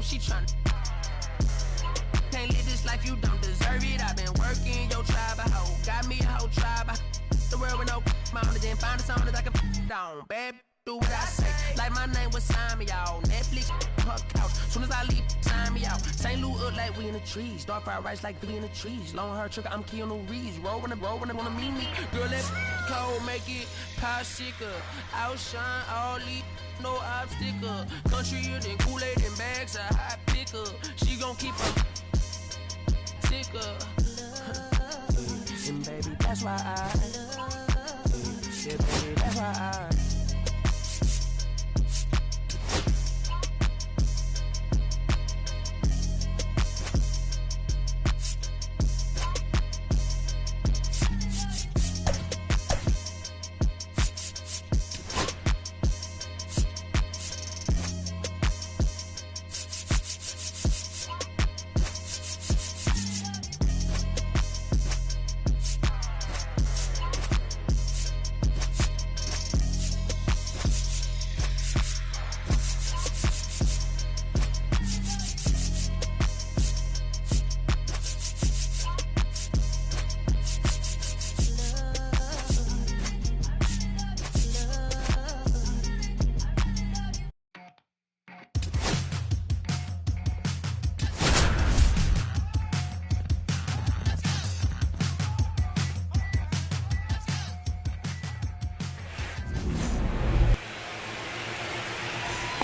she tryna. Can't live this life, you don't deserve it. I've been working your tribe, a hoe. Got me a whole tribe. The world with no mountain, then find a song that I can down. Bad, do what I say. Like my name was sign me out. Netflix, her couch. Soon as I leave, sign me out. St. Louis up like we in the trees. Dark fried rice like we in the trees. Long hair trigger, I'm Keanu Reeves. Rolling, wanna meet me. Girl, that cold, make it popsicle. Outshine all these, no obstacle. Country then Kool-Aid and bags of hot picker. She gon' keep her ticker. And baby, that's why yeah, baby, that's why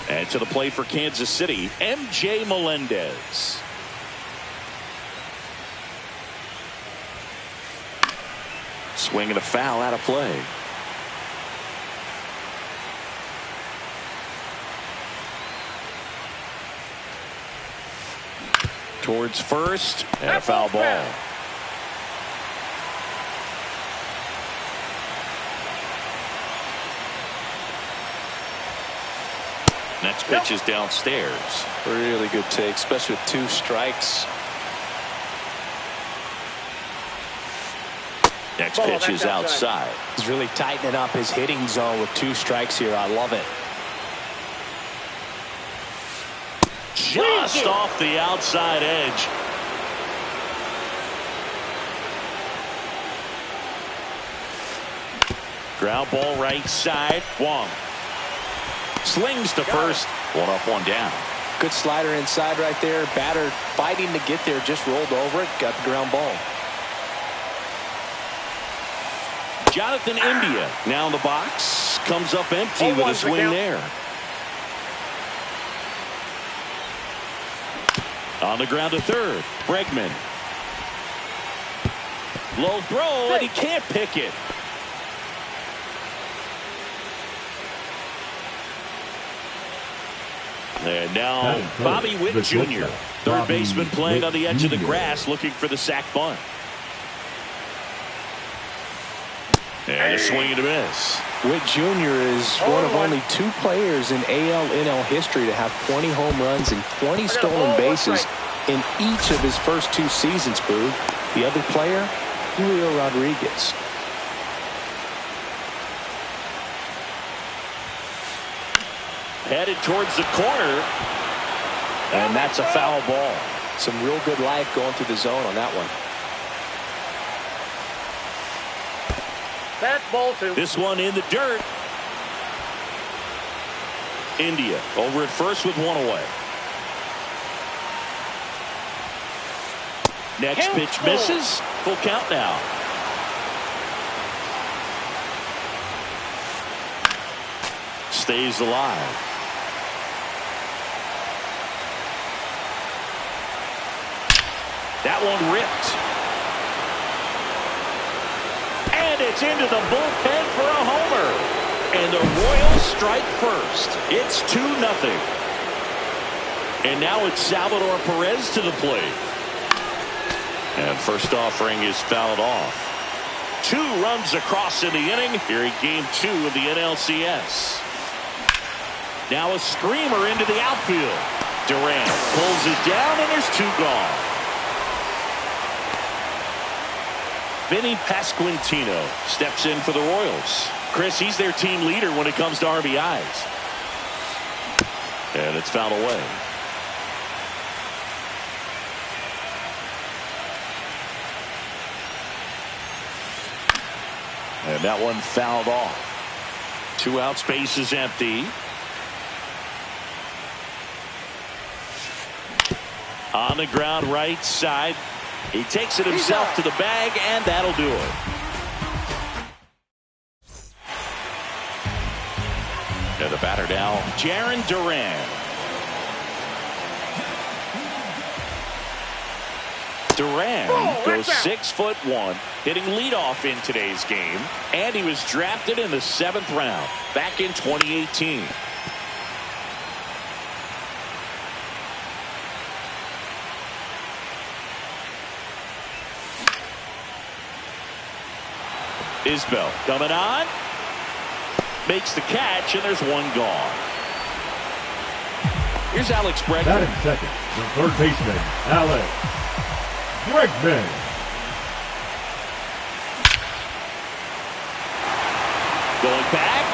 And to the plate for Kansas City, M.J. Melendez. Swing and a foul out of play. Towards first, and a foul ball. Next pitch is downstairs. Really good take, especially with 2 strikes. Next pitch is outside. He's really tightening up his hitting zone with 2 strikes here. I love it. Just off the outside edge. Ground ball right side. Wong slings to first. 1 up, 1 down. Good slider inside right there. Batter fighting to get there, just rolled over it, got the ground ball. Jonathan India now in the box, comes up empty with a swing there. On the ground to third, Bregman. Low throw, and he can't pick it. And now Bobby Witt Jr., third baseman playing on the edge of the grass, looking for the sac bunt. And a swing and a miss. Witt Jr. is one of only 2 players in AL/NL history to have 20 home runs and 20 stolen bases in each of his first 2 seasons, Boog. The other player, Julio Rodriguez. Headed towards the corner. And that's a foul ball. Some real good life going through the zone on that one. That's ball 2. This one in the dirt. India over at first with 1 away. Next pitch misses. Full count now. Stays alive. That one ripped. And it's into the bullpen for a homer. And the Royals strike first. It's 2-0. And now it's Salvador Perez to the plate. And first offering is fouled off. 2 runs across in the inning here in Game 2 of the NLCS. Now a screamer into the outfield. Durant pulls it down, and there's 2 gone. Vinny Pasquantino steps in for the Royals. Chris, he's their team leader when it comes to RBIs. And it's fouled away. And that one fouled off. 2 out, space is empty. On the ground right side. He takes it himself to the bag, and that'll do it. And the batter now, Jarren Duran. Duran goes 6'1", hitting leadoff in today's game, and he was drafted in the 7th round back in 2018. Isbell coming on, makes the catch, and there's one gone. Here's Alex Bregman. Batting second, the third baseman, Alex Bregman. Going back,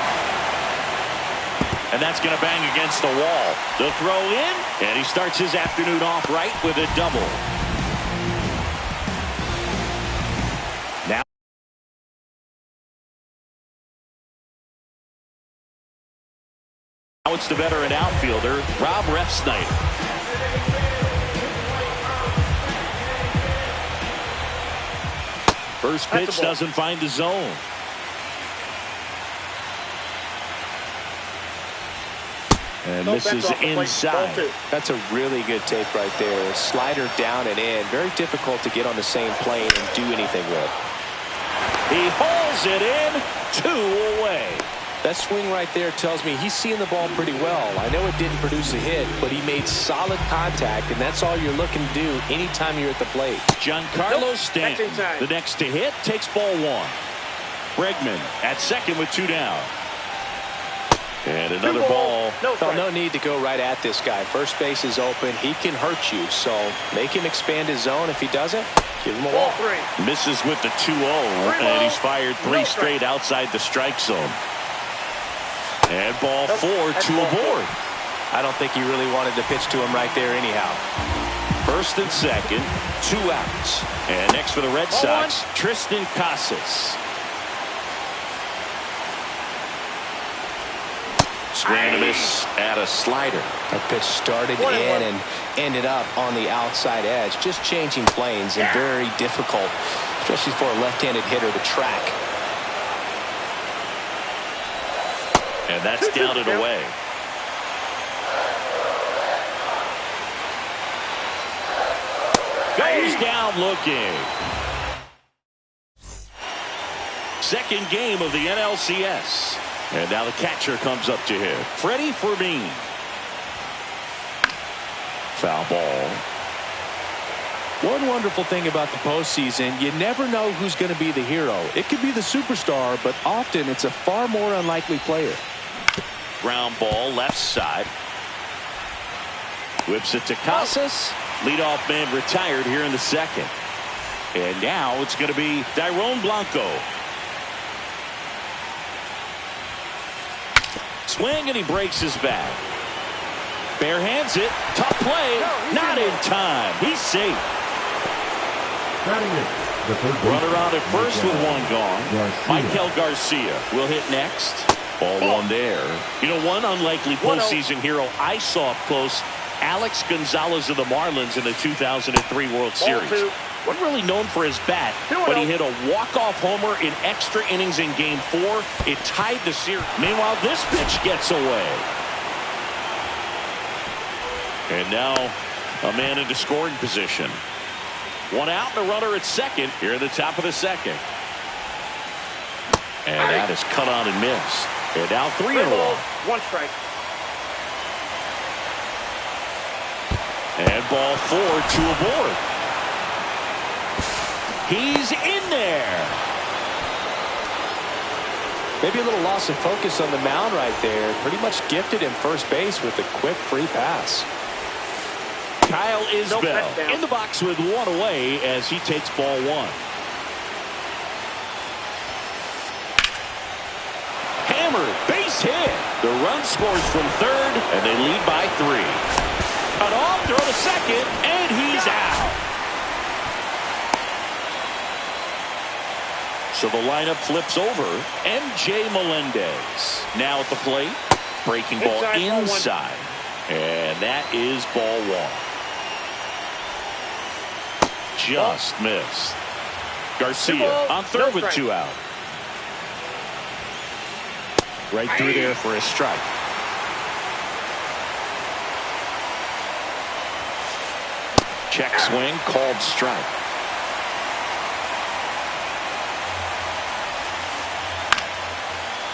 and that's going to bang against the wall. The throw in, and he starts his afternoon off right with a double. Now it's the veteran outfielder, Rob Refsnyder. First pitch doesn't find the zone. And misses inside. That's a really good take right there. Slider down and in. Very difficult to get on the same plane and do anything with. He hauls it in, 2 away. That swing right there tells me he's seeing the ball pretty well. I know it didn't produce a hit, but he made solid contact, and that's all you're looking to do anytime you're at the plate. Giancarlo Stanton, the next to hit, takes ball 1. Bregman at second with 2 down. And another ball. No need to go right at this guy. First base is open. He can hurt you, so make him expand his zone. If he doesn't, give him a walk. Misses with the 2-0, and he's fired 3 straight outside the strike zone. And ball 4, 2 aboard. I don't think he really wanted to pitch to him right there anyhow. First and second, 2 outs. And next for the Red Sox, Triston Casas. Swing and a miss at a slider. That pitch started in and ended up on the outside edge. Just changing planes and very difficult, especially for a left-handed hitter to track. And that's down and away. Goes down looking. Second game of the NLCS. And now the catcher comes up to him. Freddie Fermin. Foul ball. One wonderful thing about the postseason, you never know who's going to be the hero. It could be the superstar, but often it's a far more unlikely player. Ground ball left side. Whips it to Casas. Leadoff man retired here in the second. And now it's going to be Dairon Blanco. Swing, and he breaks his back. Bare hands it. Tough play. Not in time. He's safe. Runner on at first with 1 gone. Michael Garcia will hit next. Ball 1 there. You know, one unlikely postseason hero I saw up close, Alex Gonzalez of the Marlins in the 2003 World Series. Wasn't really known for his bat, but he hit a walk-off homer in extra innings in Game 4. It tied the series. Meanwhile, this pitch gets away. And now a man into scoring position. 1 out and a runner at second here at the top of the second. And that is cut on and missed. And now 3-1. 1 strike. And ball 4, 2 aboard. He's in there. Maybe a little loss of focus on the mound right there. Pretty much gifted him first base with a quick free pass. Kyle Isbell in the box with 1 away as he takes ball 1. Hammered, base hit. The run scores from third, and they lead by 3. Cut off, throw to second, and he's out. So the lineup flips over. MJ Melendez now at the plate. Breaking ball inside. And that is ball one. Just missed. Garcia on third with 2 out. Right through there for a strike. Check swing, called strike.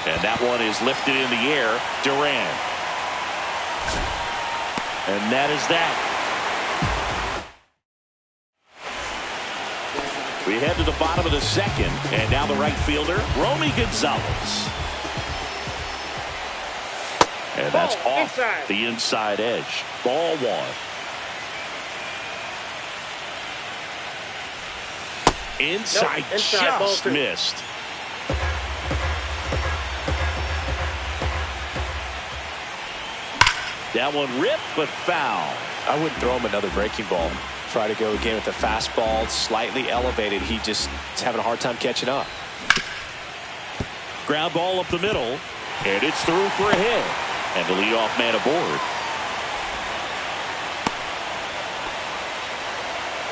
And that one is lifted in the air. Duran. And that is that. We head to the bottom of the second. And now the right fielder, Romy Gonzalez. And that's off the inside edge. Ball one. Inside just missed. That one ripped, but foul. I wouldn't throw him another breaking ball. Try to go again with the fastball, slightly elevated. He just is having a hard time catching up. Ground ball up the middle, and it's through for a hit. And the leadoff man aboard.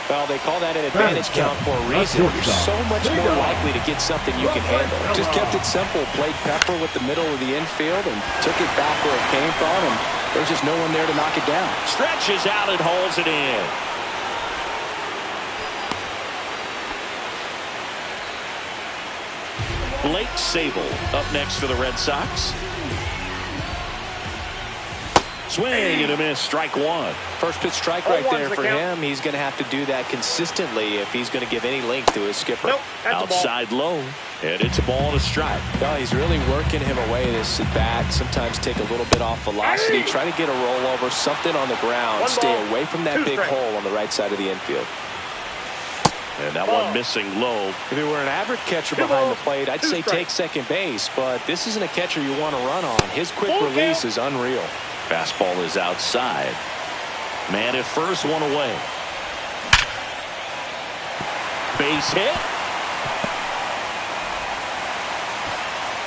Well, they call that an advantage count for a reason. You're so much more likely to get something you can handle. Just kept it simple. Played Pepper with the middle of the infield and took it back where it came from, and there's just no one there to knock it down. Stretches out and hauls it in. Blake Sabol up next for the Red Sox. Swing and a miss, strike one. First pitch strike right there for him. He's going to have to do that consistently if he's going to give any length to his skipper. Outside low, and it's a ball to strike. No, he's really working him away this at bat. Sometimes take a little bit off velocity, try to get a rollover, something on the ground, stay away from that big hole on the right side of the infield. And that one missing low. If it were an average catcher behind the plate, I'd say take second base, but this isn't a catcher you want to run on. His quick release is unreal. Fastball is outside. Man at first, one away. Base hit.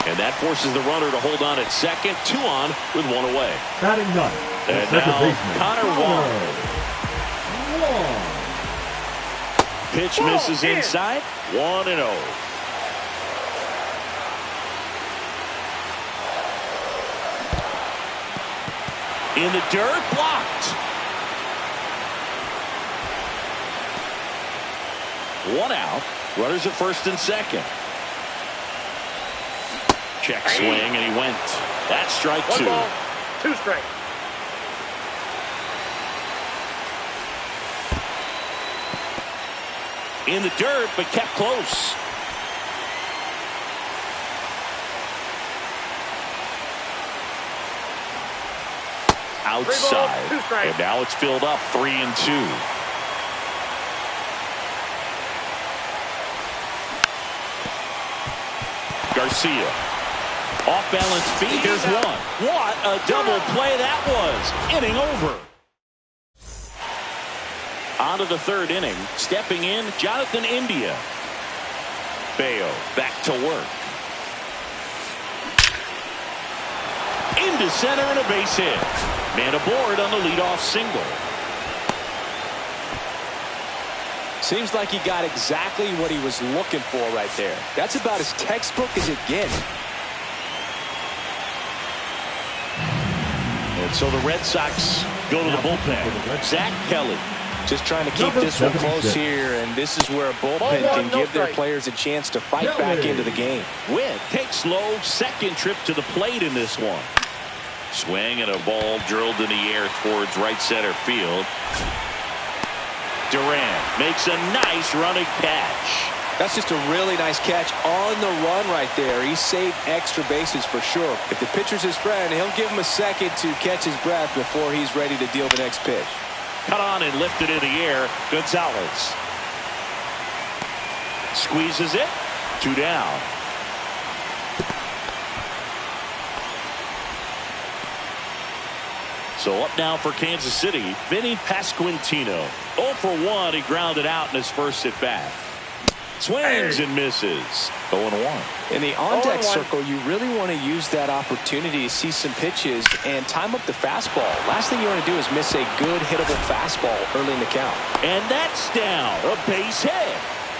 And that forces the runner to hold on at second. 2 on with 1 away. Batting ninth. And now Connor Wong. Pitch misses inside. 1-0. In the dirt, blocked. 1 out. Runners at first and second. Check swing, and he went. That's strike 2. 1 ball, 2 strikes. In the dirt, but kept close. Outside, and now it's filled up 3-2. Garcia, off balance feet. Here's one. What a double play that was! Inning over. On to the third inning. Stepping in, Jonathan India. Bayo back to work. Into center and a base hit. Man aboard on the leadoff single. Seems like he got exactly what he was looking for right there. That's about as textbook as it gets. And so the Red Sox go to the bullpen. Zach Kelly. Just trying to keep this one close here, and this is where a bullpen can give their players a chance to fight back into the game. Witt takes low, second trip to the plate in this one. Swing and a ball drilled in the air towards right center field. Duran makes a nice running catch. That's just a really nice catch on the run right there. He saved extra bases for sure. If the pitcher's his friend, he'll give him a second to catch his breath before he's ready to deal the next pitch. Cut on and lifted in the air. Gonzalez squeezes it. 2 down. So up now for Kansas City, Vinny Pasquantino. 0 for 1. He grounded out in his first at bat. Swings and misses. 0-1. In the on-deck circle, you really want to use that opportunity to see some pitches and time up the fastball. Last thing you want to do is miss a good hittable fastball early in the count. And that's down. A base hit.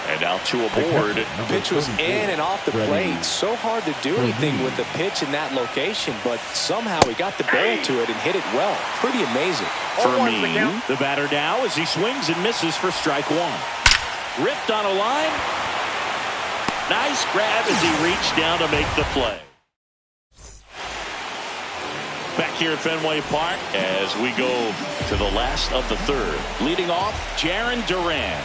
And out to a board. Pitch was in and off the plate. So hard to do anything with the pitch in that location, but somehow he got the barrel to it and hit it well. Pretty amazing. For me, the batter now as he swings and misses for strike one. Ripped on a line. Nice grab as he reached down to make the play. Back here at Fenway Park as we go to the last of the third. Leading off, Jarren Duran.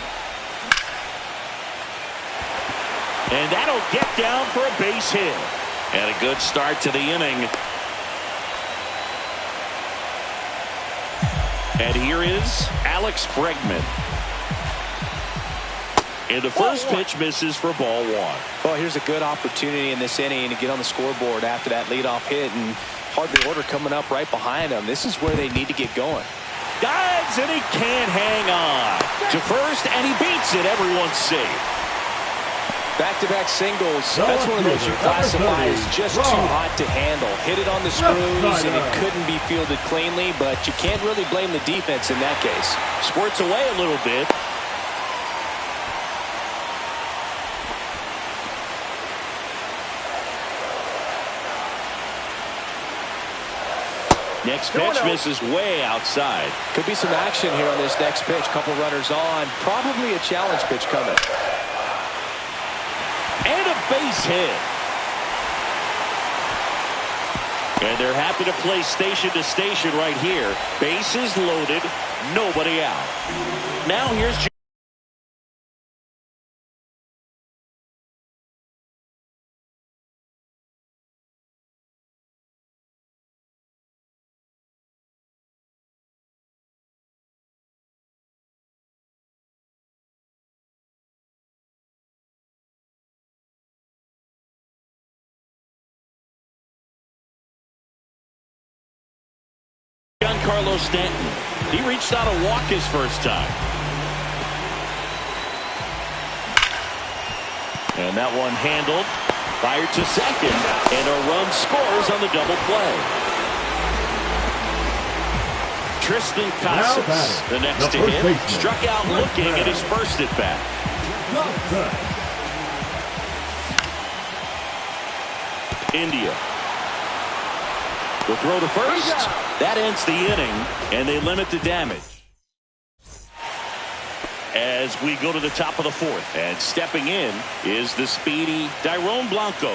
And that'll get down for a base hit. And a good start to the inning. And here is Alex Bregman. And the first pitch misses for ball one. Well, here's a good opportunity in this inning to get on the scoreboard after that leadoff hit, and Harvey Order coming up right behind him. This is where they need to get going. Dives, and he can't hang on to first, and he beats it. Everyone's safe. Back-to-back singles. That's one of those you classify as just too hot to handle. Hit it on the screws, and it couldn't be fielded cleanly, but you can't really blame the defense in that case. Squirts away a little bit. Next pitch misses way outside. Could be some action here on this next pitch. Couple runners on. Probably a challenge pitch coming. And a base hit. And they're happy to play station to station right here. Bases loaded. Nobody out. Now here's Giancarlo Stanton. He reached out to walk his first time. And that one handled. Fired to second. And a run scores on the double play. Tristan Casas, the next to hit, struck out looking at his first at bat. India. The throw to first. That ends the inning, and they limit the damage. As we go to the top of the fourth, and stepping in is the speedy Dairon Blanco.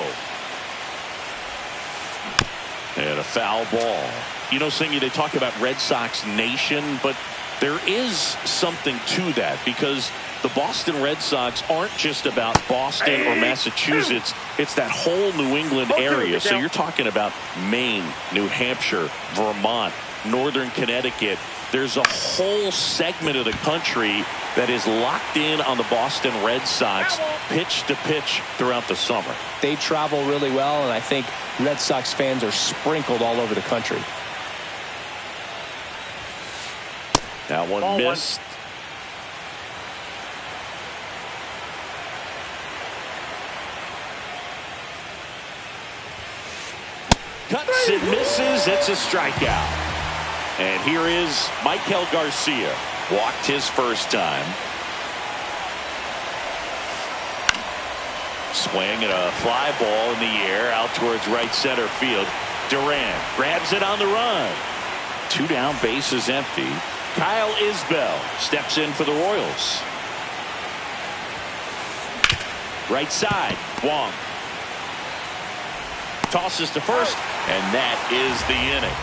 And a foul ball. You know, Singy, they talk about Red Sox Nation, but there is something to that because the Boston Red Sox aren't just about Boston or Massachusetts. It's that whole New England area. So you're talking about Maine, New Hampshire, Vermont, Northern Connecticut. There's a whole segment of the country that is locked in on the Boston Red Sox pitch to pitch throughout the summer. They travel really well, and I think Red Sox fans are sprinkled all over the country. That one missed. Cuts and misses. It's a strikeout. And here is Maikel Garcia. Walked his first time. Swing and a fly ball in the air out towards right center field. Duran grabs it on the run. 2 down, bases empty. Kyle Isbell steps in for the Royals. Right side, Wong. Tosses to first, and that is the inning.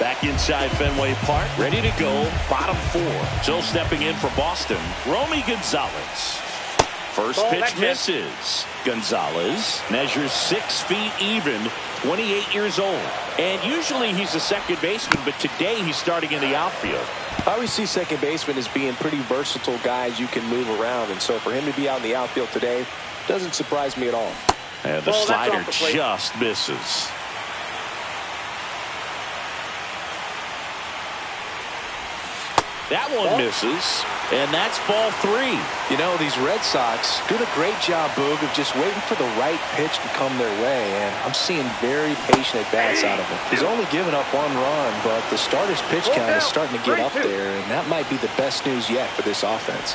Back inside Fenway Park, ready to go, bottom 4. So stepping in for Boston, Romy Gonzalez. First pitch misses. Gonzalez measures 6 feet even, 28 years old. And usually he's a second baseman, but today he's starting in the outfield. I always see second basemen as being pretty versatile guys you can move around, and so for him to be out in the outfield today doesn't surprise me at all. And the slider just misses. That one misses, and that's ball 3. You know, these Red Sox doing a great job, Boog, of just waiting for the right pitch to come their way, and I'm seeing very patient at-bats out of him. He's only given up 1 run, but the starter's pitch count is starting to get up there, and that might be the best news yet for this offense.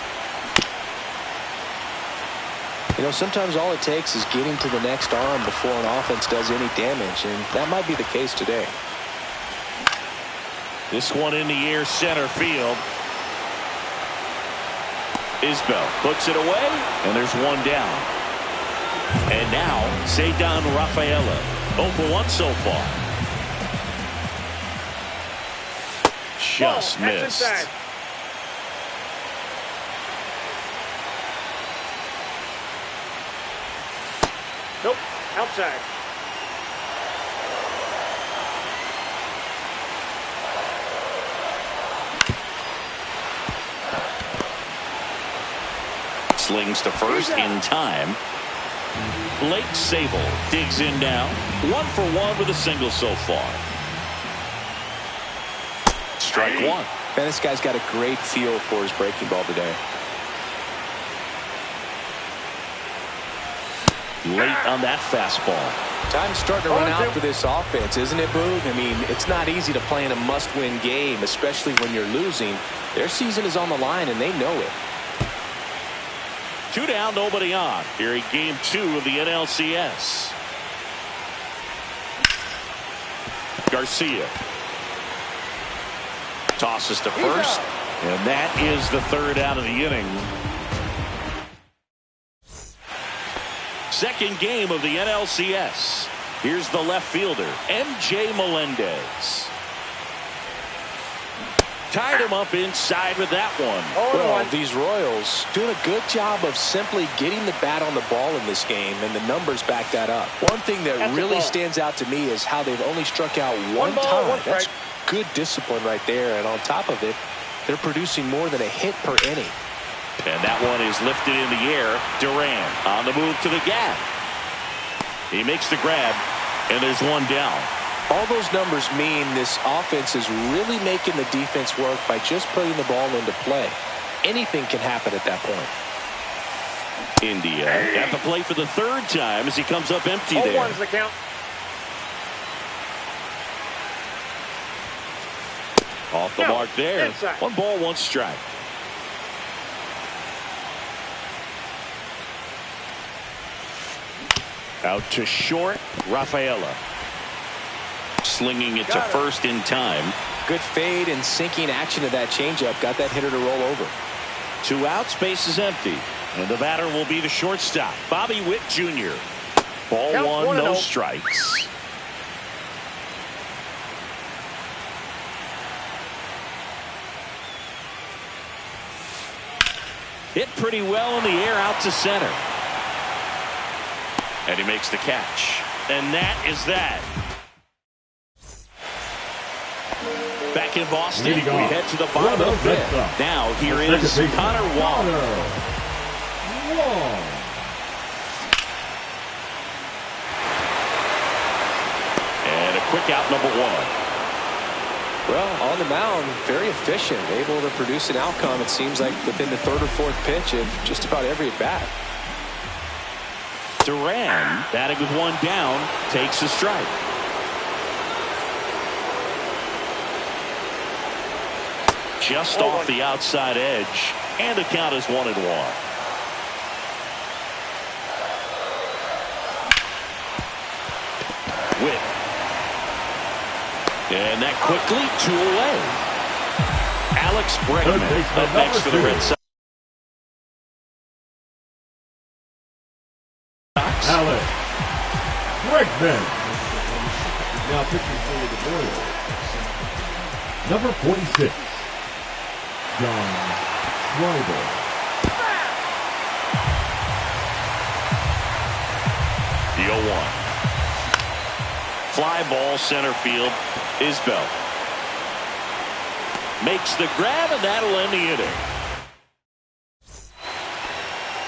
You know, sometimes all it takes is getting to the next arm before an offense does any damage, and that might be the case today. This one in the air, center field. Isbell puts it away, and there's 1 down. And now, Ceddanne Rafaela, 0 for 1 so far. Just missed. Nope, outside. Slings to first in time. Blake Sabol digs in now. 1 for 1 with a single so far. Strike 1. Man, this guy's got a great feel for his breaking ball today. Late on that fastball. Time's starting to run out for this offense, isn't it, Boog? I mean, it's not easy to play in a must-win game, especially when you're losing. Their season is on the line, and they know it. 2 down, nobody on. Here in game 2 of the NLCS. Garcia tosses to first, and that is the 3rd out of the inning. Second game of the NLCS. Here's the left fielder, MJ Melendez. Tied him up inside with that one. Well, these Royals doing a good job of simply getting the bat on the ball in this game, and the numbers back that up. One thing that really stands out to me is how they've only struck out one time. That's good discipline right there, and on top of it, they're producing more than a hit per inning. And that one is lifted in the air. Duran on the move to the gap. He makes the grab, and there's 1 down. All those numbers mean this offense is really making the defense work by just putting the ball into play. Anything can happen at that point. India at the plate for the 3rd time as he comes up empty there. 0-1's the count. Off the mark there. Inside. 1 ball, 1 strike. Out to short, Rafaela. Slinging it to first in time. Good fade and sinking action to that changeup. Got that hitter to roll over. 2 outs, base is empty. And the batter will be the shortstop, Bobby Witt Jr. Ball Count 1, no 1-0. strikes. Hit pretty well in the air out to center. And he makes the catch. And that is that. Back in Boston, we head to the bottom of the 5th. Now here is Connor Wong. And a quick out, number 1. Well, on the mound, very efficient, able to produce an outcome, it seems like, within the 3rd or 4th pitch of just about every at-bat. Duran, batting with 1 down, takes a strike. Just off the outside edge, and the count is 1-1. Witt. And that quickly, 2 away. Alex Bregman up next for the Red Sox. Alex Bregman is now pitching for the Royals. Number 46, John Schreiber. The 0-1. Fly ball center field. Isbell makes the grab, and that'll end the inning.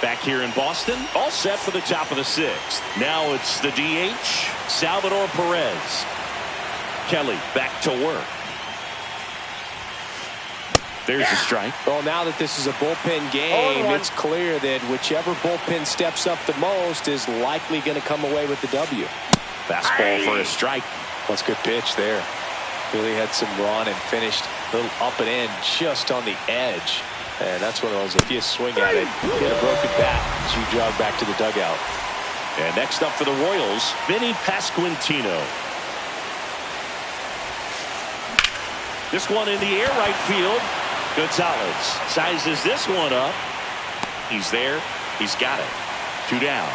Back here in Boston, all set for the top of the 6th. Now it's the DH, Salvador Perez. Kelly back to work. There's a strike. Well, now that this is a bullpen game, it's clear that whichever bullpen steps up the most is likely going to come away with the W. Fastball for a strike. That's a good pitch there. Really had some run and finished a little up and in just on the edge. And that's one of those, if you swing at it, get a broken bat as you jog back to the dugout. And next up for the Royals, Vinny Pasquantino. This one in the air, right field. Gonzalez sizes this one up. He's there. He's got it. 2 down.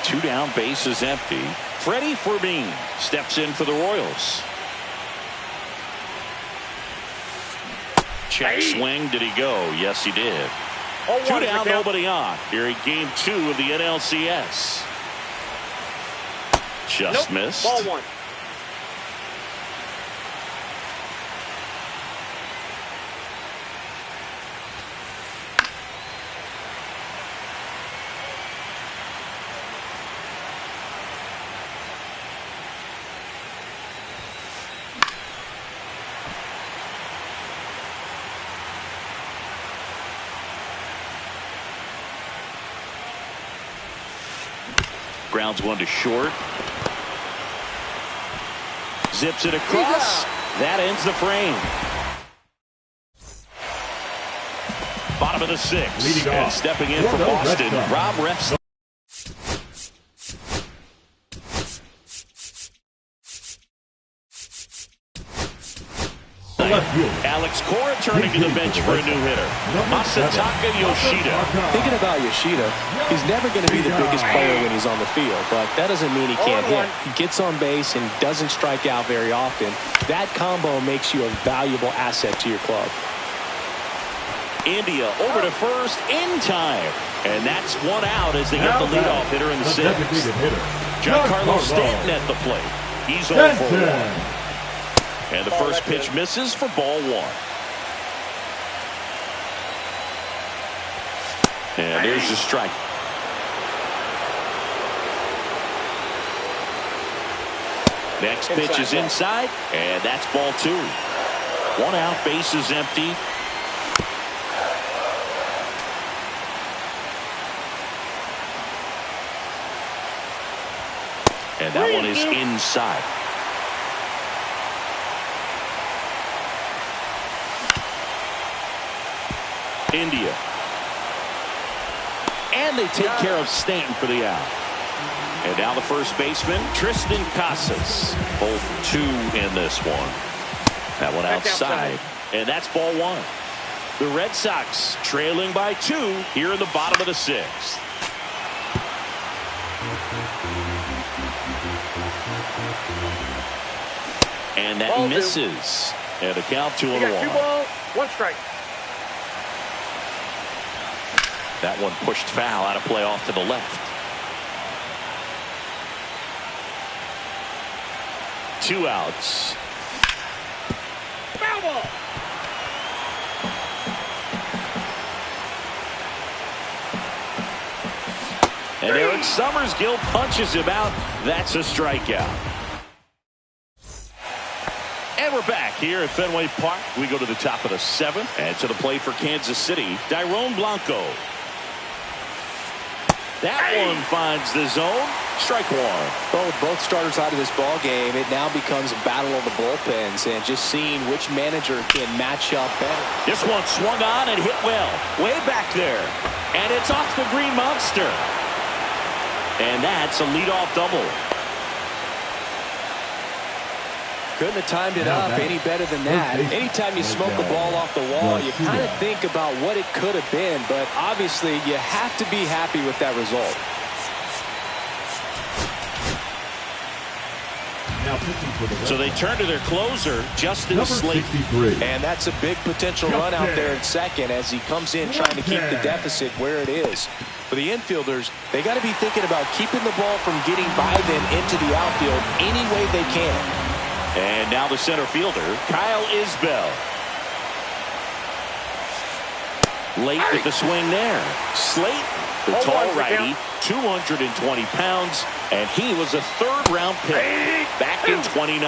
2 down, base is empty. Freddie Fermin steps in for the Royals. Check swing. Did he go? Yes, he did. 2 down, nobody on. Here in game 2 of the NLCS. Just missed. Ball 1. Grounds one to short. Zips it across. That ends the frame. Bottom of the 6th. Leading and off stepping in for for the Red Boston, Sox. Rob Refsnyder. Left field. Alex Cora turning to the bench for a new hitter. Masataka Yoshida. Thinking about Yoshida, he's never going to be the biggest player when he's on the field, but that doesn't mean he can't hit. He gets on base and doesn't strike out very often. That combo makes you a valuable asset to your club. India over to first in time. And that's 1 out as they get the leadoff hitter in the 6th. designated hitter, Giancarlo Giancarlo Stanton at the plate. He's 0 for 1. Stanton. And the first pitch misses for ball 1. And there's the strike. Next pitch is inside, and that's ball 2. 1 out, base is empty. And that one is inside. India. And they take care of Stanton for the out. And now the first baseman, Tristan Casas. Both 2 in this one. That one outside. And that's ball 1. The Red Sox trailing by 2 here in the bottom of the 6th. And that Ball misses. And a count 2 on You the got 2 1. balls, 1 strike. That one pushed foul out of play off to the left. 2 outs. Foul ball. And Eric Summersgill punches him out. That's a strikeout. And we're back here at Fenway Park. We go to the top of the 7th. And to the plate for Kansas City, Dairon Blanco. That one finds the zone. Strike 1. Well, with both starters out of this ball game, it now becomes a battle of the bullpens and just seeing which manager can match up better. This one swung on and hit well. Way back there. And it's off the Green Monster. And that's a leadoff double. Couldn't have timed it up any better than that. Anytime you smoke a ball off the wall, you kind of think about what it could have been, but obviously you have to be happy with that result. So they turn to their closer, Justin Slate. And that's a big potential run out there in second as he comes in trying to keep the deficit where it is. For the infielders, they got to be thinking about keeping the ball from getting by them into the outfield any way they can. And now the center fielder, Kyle Isbell. Late with the swing there. Slayton, the tall righty, 220 pounds, and he was a third-round pick back in 2019.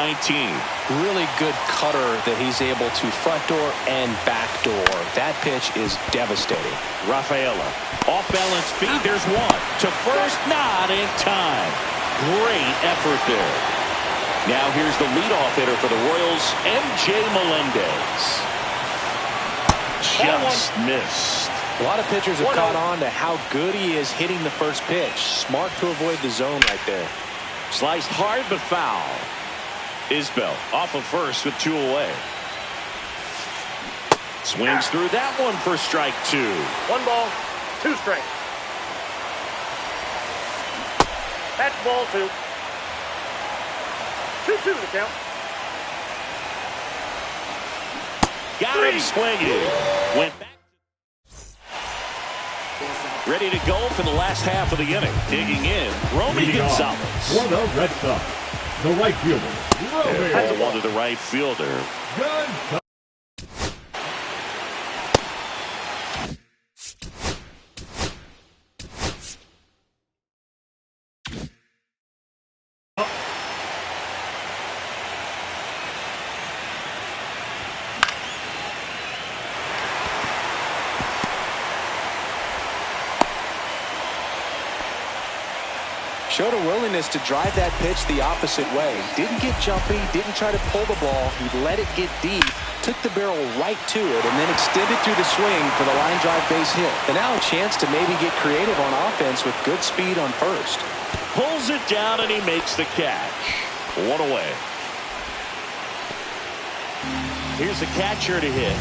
Really good cutter that he's able to front door and back door. That pitch is devastating. Rafaela, off-balance feed, there's one. To first, not in time. Great effort there. Now here's the leadoff hitter for the Royals, MJ Melendez. Just missed. A lot of pitchers have caught on to how good he is hitting the first pitch. Smart to avoid the zone right there. Sliced hard but foul. Isbell off of first with 2 away. Swings through that one for strike 2. 1 ball, 2 strikes. That's ball 2. 2-2 the count. Got him swinging. Went back. Ready to go for the last half of the inning. Digging in, Romy Gonzalez. For the Red Sox, the right fielder, Ball one to the right fielder. Gonzalez. Showed a willingness to drive that pitch the opposite way. Didn't get jumpy, didn't try to pull the ball. He let it get deep, took the barrel right to it, and then extended through the swing for the line drive base hit. And now a chance to maybe get creative on offense with good speed on first. Pulls it down and he makes the catch. 1 away. Here's the catcher to hit.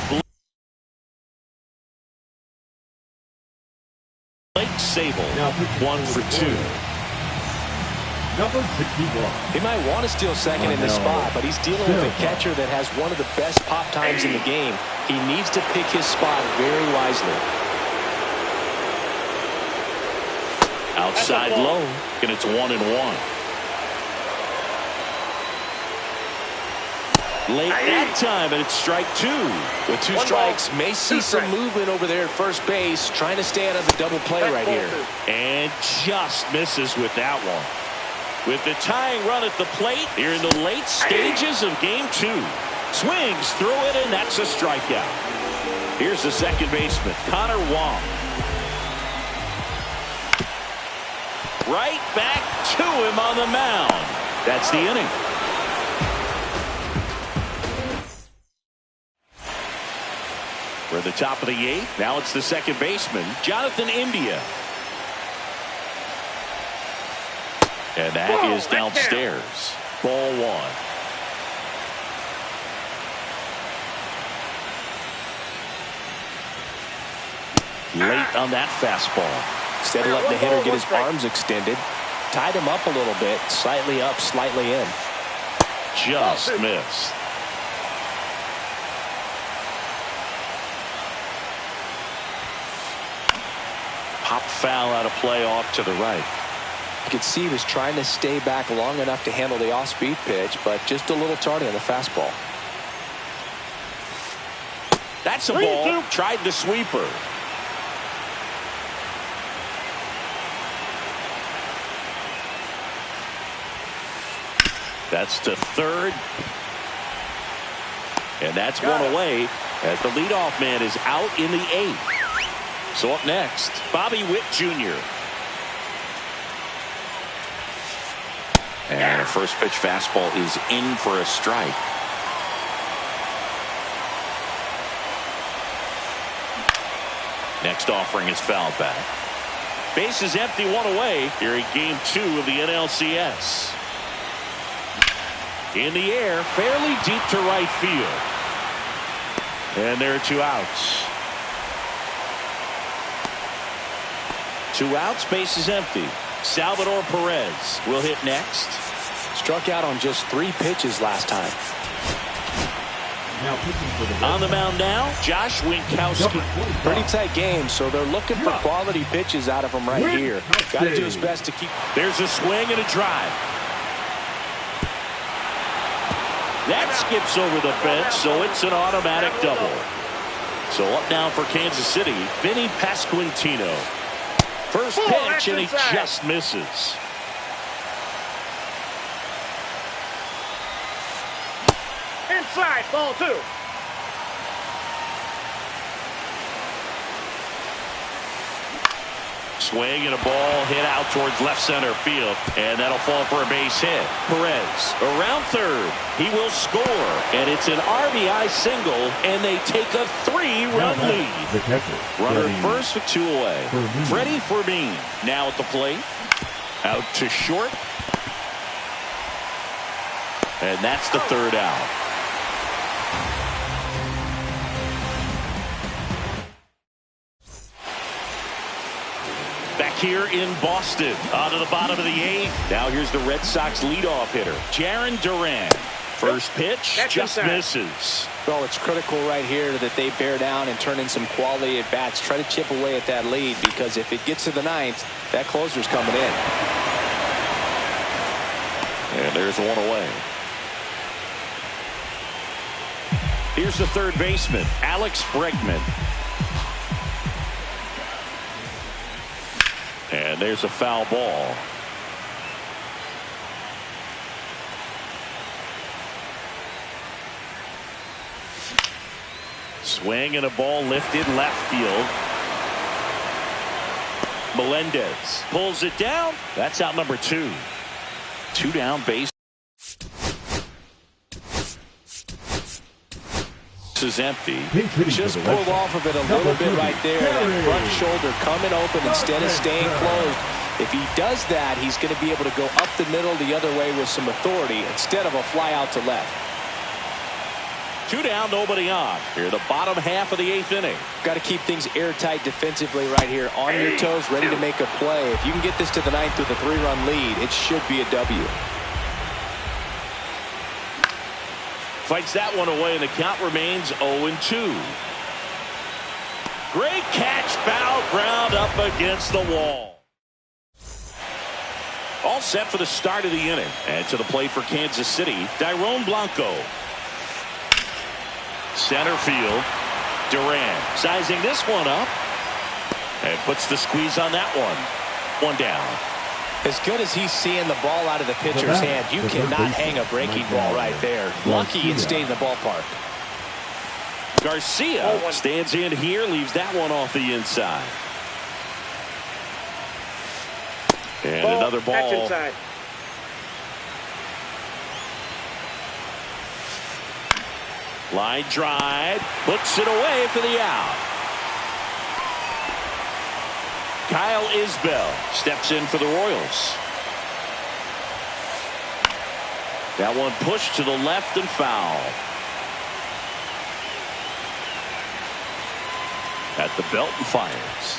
Blake Sable, 1 for 2. Number 61. He might want to steal second in this spot, but he's dealing with a catcher that has one of the best pop times in the game. He needs to pick his spot very wisely. Outside low, and it's 1-1. Late that time, and it's strike 2. With 2 strikes, may see some movement over there at first base, trying to stay out of the double play right here. And just misses with that one. With the tying run at the plate here in the late stages of game 2. Swings through it, and that's a strikeout. Here's the second baseman, Connor Wong. Right back to him on the mound. That's the inning. We're at the top of the 8th. Now it's the second baseman, Jonathan India. And that is downstairs. Ball 1. Late on that fastball. Instead of letting the hitter get his arms extended, tied him up a little bit, slightly up, slightly in. Just missed. Pop foul out of play off to the right. You could see he was trying to stay back long enough to handle the off-speed pitch, but just a little tardy on the fastball. That's a ball. Tried the sweeper. That's to third. And that's 1 away as the leadoff man is out in the 8th. So up next, Bobby Witt Jr. And a first pitch fastball is in for a strike. Next offering is fouled back. Base is empty, 1 away here in game 2 of the NLCS. In the air, fairly deep to right field. And there are 2 outs. 2 outs, base is empty. Salvador Perez will hit next. Struck out on just 3 pitches last time. Now pitching for the On the mound now, Josh Winkowski. Pretty tight game, so they're looking for quality pitches out of him right here. Got to do his best to keep. There's a swing and a drive. That skips over the fence, so it's an automatic double. So up now for Kansas City, Vinny Pasquantino. First pitch, and he just misses. Inside, ball 2. Swing and a ball hit out towards left center field, and that'll fall for a base hit. Perez around third. He will score, and it's an RBI single, and they take a 3-run lead. The catcher, Runner Freddie first with 2 away. Fermin. Freddie Fermin now at the plate. Out to short. And that's the 3rd out. Back here in Boston, on to the bottom of the 8th. Now here's the Red Sox leadoff hitter, Jarren Duran. First pitch, just misses. Well, it's critical right here that they bear down and turn in some quality at bats. Try to chip away at that lead, because if it gets to the 9th, that closer's coming in. And there's 1 away. Here's the 3rd baseman, Alex Bregman. And there's a foul ball. Swing and a ball lifted left field. Melendez pulls it down. That's out number 2. 2 down, base is empty. Just pulled off of it a little bit right there. That front shoulder coming open instead of staying closed. If he does that, he's going to be able to go up the middle the other way with some authority instead of a fly out to left. 2 down, nobody on. Here, the bottom half of the 8th inning. Got to keep things airtight defensively right here. On your toes, ready to make a play. If you can get this to the 9th with a 3-run lead, it should be a W. Fights that one away, and the count remains 0-2. Great catch, foul ground up against the wall. All set for the start of the inning. And to the plate for Kansas City, Dairon Blanco. Center field, Duran sizing this one up and puts the squeeze on that one. 1 down. As good as he's seeing the ball out of the pitcher's hand, you cannot hang a breaking ball right there. Lucky it stayed in the ballpark. Garcia stands in here, leaves that one off the inside. And another ball. Line drive, puts it away for the out. Kyle Isbell steps in for the Royals. That one pushed to the left and foul. At the belt and fires.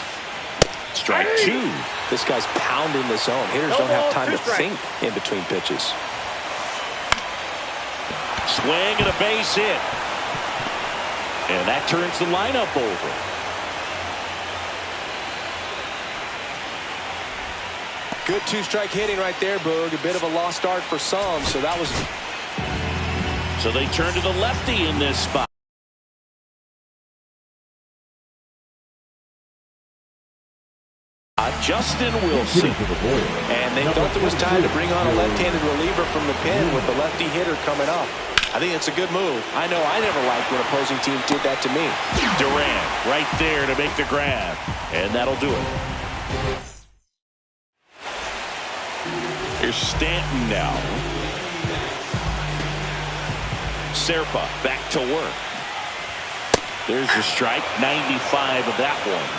Strike 2. This guy's pounding the zone. Hitters don't have time to think in between pitches. Swing and a base hit. And that turns the lineup over. Good 2-strike hitting right there, Boog. A bit of a lost start for some, so that was... So they turn to the lefty in this spot. Justin Wilson. And they felt it was time to bring on a left-handed reliever from the pen with the lefty hitter coming up. I think it's a good move. I know I never liked when opposing teams did that to me. Duran right there to make the grab. And that'll do it. Here's Stanton now. Serpa back to work. There's the strike. 95 of that one.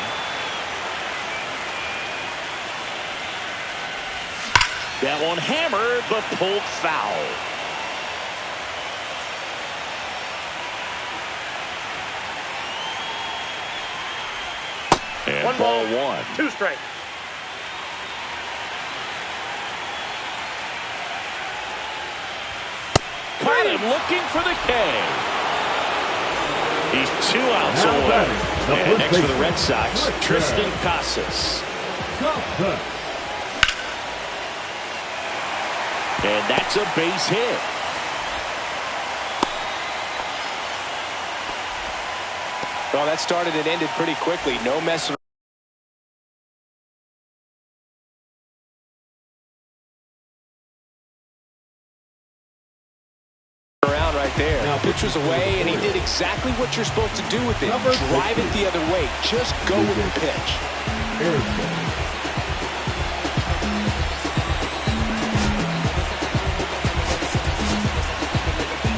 That one hammered, but pulled foul. And 1 ball, 1. 2 strikes. Caught him looking for the K. He's 2 outs away. And next for the Red Sox, Triston Casas. And that's a base hit. Well, that started and ended pretty quickly. No messing around right there. Now, pitch was away, and he did exactly what you're supposed to do with it. Drive it the other way. Just go with the pitch.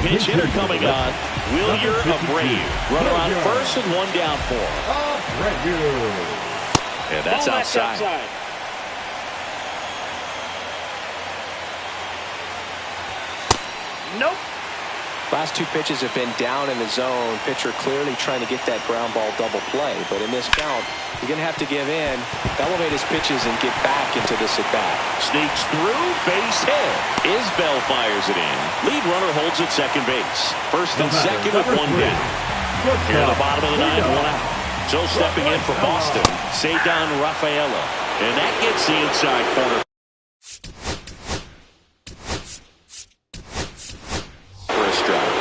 Pinch hitter coming on. Wilyer Abreu. Runner on first and one down for him. And that's outside. Nope. Last two pitches have been down in the zone. Pitcher clearly trying to get that ground ball double play. But in this count, you're going to have to give in, elevate his pitches, and get back into this at-bat. Sneaks through, base hit. Isbell fires it in. Lead runner holds at second base. First and second with one down. Here at the bottom of the ninth, one out. So stepping in for Boston, Ceddanne Rafaela. And that gets the inside corner.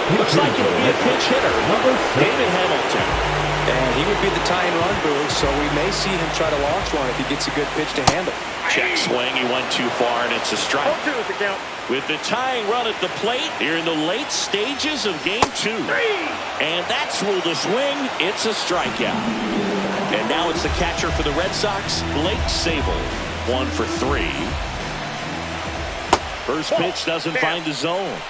Looks like it'll be a pinch hitter. David Hamilton. And he would be the tying run, Boog, so we may see him try to launch one if he gets a good pitch to handle. Check swing, he went too far, and it's a strike. 0-2 is the count. With the tying run at the plate, here in the late stages of game 2. And that's ruled a swing. It's a strikeout. And now it's the catcher for the Red Sox, Blake Sabol. 1 for 3. First pitch doesn't find the zone.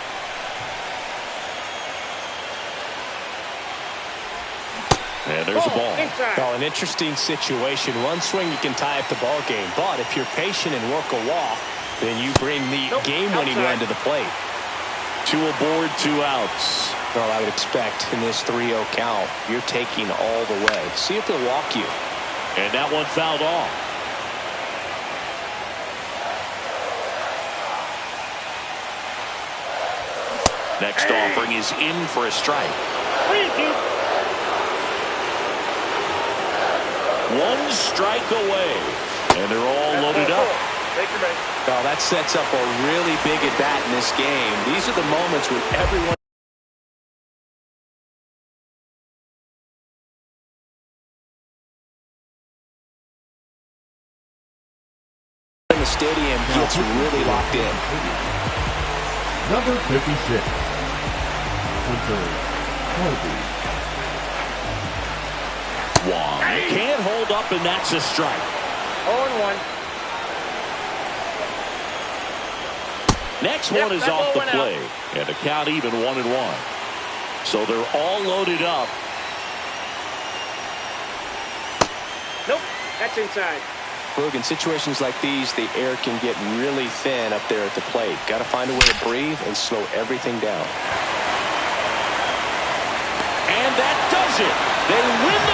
And there's a ball. Well, an interesting situation. One swing, you can tie up the ball game. But if you're patient and work a walk, then you bring the game-winning run to the plate. 2 aboard, 2 outs. Well, I would expect in this 3-0 count, you're taking all the way. See if they'll walk you. And that one fouled off. Next offering is in for a strike. 1 strike away. And they're all loaded up. Well, that sets up a really big at-bat in this game. These are the moments when everyone in the stadium gets really locked in. Number 56. Hunter Harvey. Wong can't hold up, and that's a strike. 0-1. Next one is off the play, and the count even 1-1. So they're all loaded up. Nope, that's inside. Look, in situations like these, the air can get really thin up there at the plate. Got to find a way to breathe and slow everything down. And that does it. They win